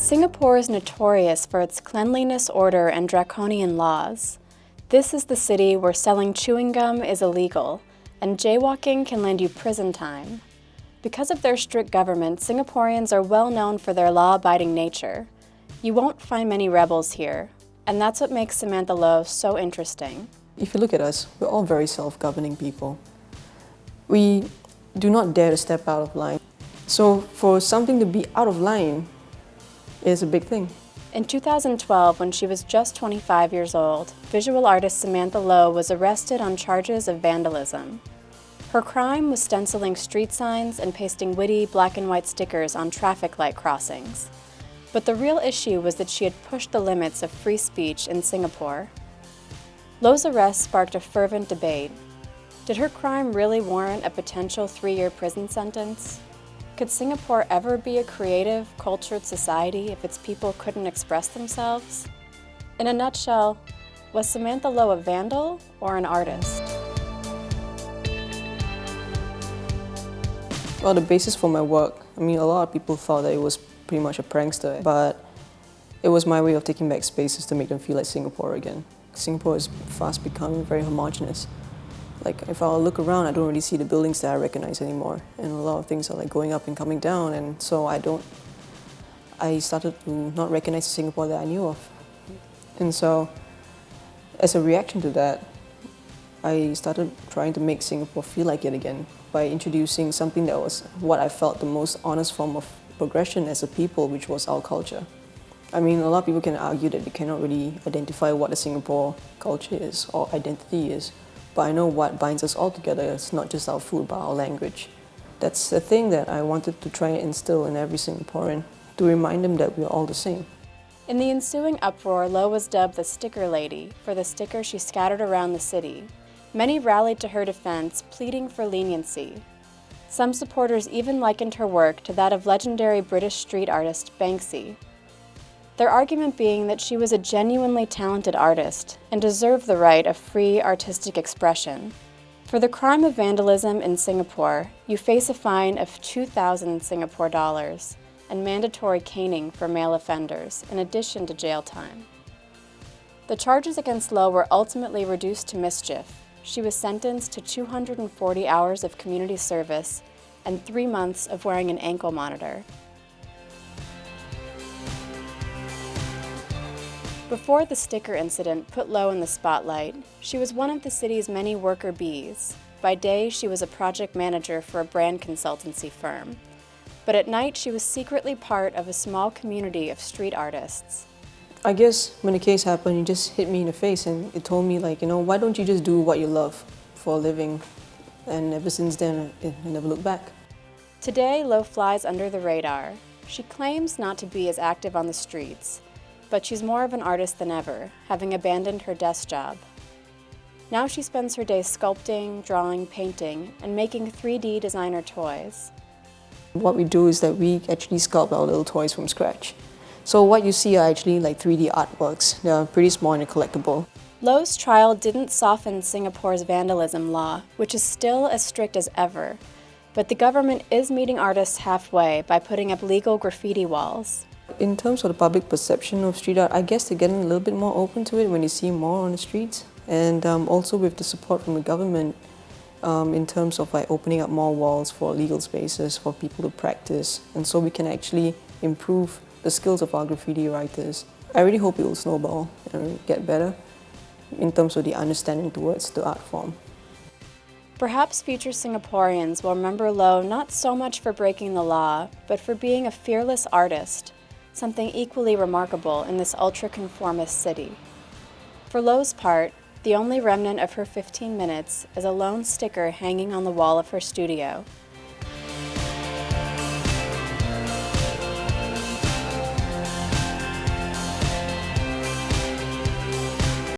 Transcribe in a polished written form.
Singapore is notorious for its cleanliness, order, and draconian laws. This is the city where selling chewing gum is illegal, and jaywalking can land you prison time. Because of their strict government, Singaporeans are well known for their law-abiding nature. You won't find many rebels here, and that's what makes Samantha Lo so interesting. If you look at us, we're all very self-governing people. We do not dare to step out of line. So for something to be out of line is a big thing. In 2012, when she was just 25 years old, visual artist Samantha Lo was arrested on charges of vandalism. Her crime was stenciling street signs and pasting witty black and white stickers on traffic light crossings. But the real issue was that she had pushed the limits of free speech in Singapore. Lo's arrest sparked a fervent debate. Did her crime really warrant a potential 3-year prison sentence? Could Singapore ever be a creative, cultured society if its people couldn't express themselves? In a nutshell, was Samantha Lo a vandal or an artist? Well, the basis for my work, a lot of people thought that it was pretty much a prankster, but it was my way of taking back spaces to make them feel like Singapore again. Singapore is fast becoming very homogenous. Like, if I look around, I don't really see the buildings that I recognize anymore. And a lot of things are like going up and coming down, and so I started to not recognize the Singapore that I knew of. And so, as a reaction to that, I started trying to make Singapore feel like it again by introducing something that was what I felt the most honest form of progression as a people, which was our culture. A lot of people can argue that they cannot really identify what the Singapore culture is or identity is. But I know what binds us all together is not just our food, but our language. That's the thing that I wanted to try and instill in every Singaporean, to remind them that we're all the same. In the ensuing uproar, Lo was dubbed the Sticker Lady for the stickers she scattered around the city. Many rallied to her defense, pleading for leniency. Some supporters even likened her work to that of legendary British street artist Banksy. Their argument being that she was a genuinely talented artist and deserved the right of free artistic expression. For the crime of vandalism in Singapore, you face a fine of 2,000 Singapore dollars and mandatory caning for male offenders, in addition to jail time. The charges against Lo were ultimately reduced to mischief. She was sentenced to 240 hours of community service and 3 months of wearing an ankle monitor. Before the sticker incident put Lo in the spotlight, she was one of the city's many worker bees. By day, she was a project manager for a brand consultancy firm. But at night, she was secretly part of a small community of street artists. I guess when the case happened, it just hit me in the face and it told me, why don't you just do what you love for a living? And ever since then, I never looked back. Today, Lo flies under the radar. She claims not to be as active on the streets, but she's more of an artist than ever, having abandoned her desk job. Now she spends her days sculpting, drawing, painting, and making 3D designer toys. What we do is that we actually sculpt our little toys from scratch. So what you see are actually like 3D artworks. They're pretty small and collectible. Lo's trial didn't soften Singapore's vandalism law, which is still as strict as ever. But the government is meeting artists halfway by putting up legal graffiti walls. In terms of the public perception of street art, I guess they're getting a little bit more open to it when you see more on the streets. And also with the support from the government in terms of opening up more walls for legal spaces for people to practice. And so we can actually improve the skills of our graffiti writers. I really hope it will snowball and get better in terms of the understanding towards the art form. Perhaps future Singaporeans will remember Lo not so much for breaking the law, but for being a fearless artist, something equally remarkable in this ultra-conformist city. For Lo's part, the only remnant of her 15 minutes is a lone sticker hanging on the wall of her studio,